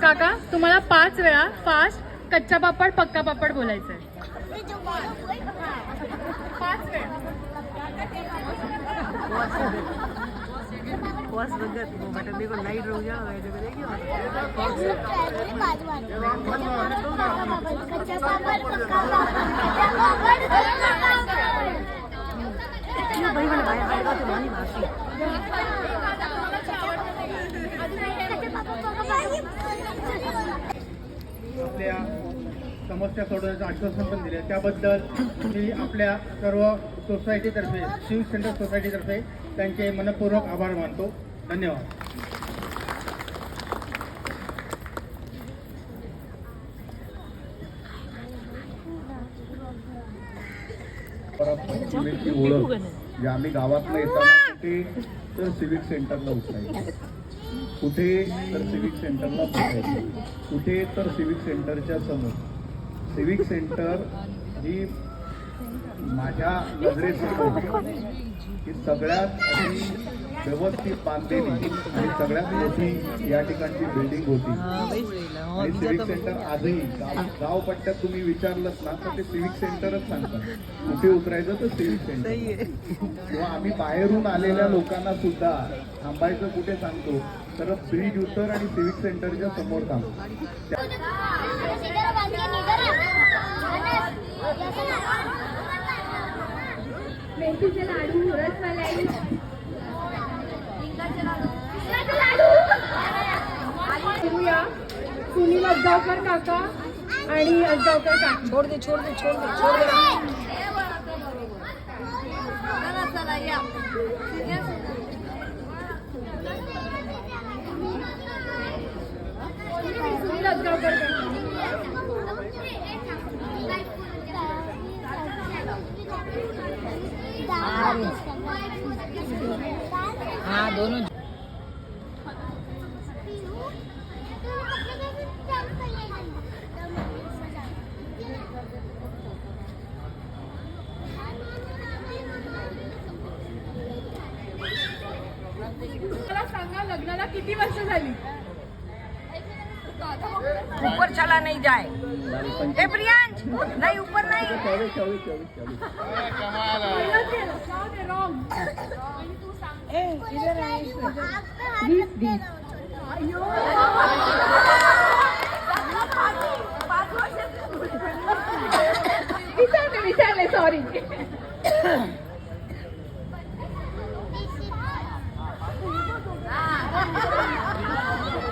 काका तुम्हाला 5 वेळा फास्ट कच्चा पापड पक्का पापड बोलायचंय. 5 वेळा. लाइट रो जा आपल्या समस्या सोडवण्याचं आश्वासन पण दिले, त्याबद्दल मी आपल्या सर्व सोसायटीतर्फे सिविक सेंटर सोसायटीतर्फे त्यांचे मनपूर्वक आभार मानतो. धन्यवाद. सिविकची ओळख जे आम्ही गावातनं येताना कुठे तर सिविक सेंटरला उतरायचं, कुठे तर सिविक सेंटरला पोचायचं, कुठे तर सिविक सेंटरच्या समोर. सिविक सेंटर ही माझ्या नजरेसमोर ही सगळ्यात अशी व्यवस्थित बांधलेली आणि सगळ्यात मोठी या ठिकाणची बिल्डिंग होती. आणि सिविक सेंटर आजही गाव पट्ट्यात तुम्ही विचारलंच ना तर ते सिविक सेंटरच सांगतात. कुठे उतरायचं तर सिविक सेंटर. किंवा आम्ही बाहेरून आलेल्या लोकांना सुद्धा थांबायचं कुठे सांगतो तर ब्रिज उतर आणि सिविक सेंटरच्या समोर थांबतो. मेथीचे लाडू, रसमलाई, सुनील अजगावकर काका आणि अजगावकर काका. छोड़ दे सुनील अजगावकर काका. हाँ दोनों मला सांगा लग्नाला किती वर्ष झाली? ऊपर चला नहीं जाए ए प्रियांश नहीं ऊपर नहीं 20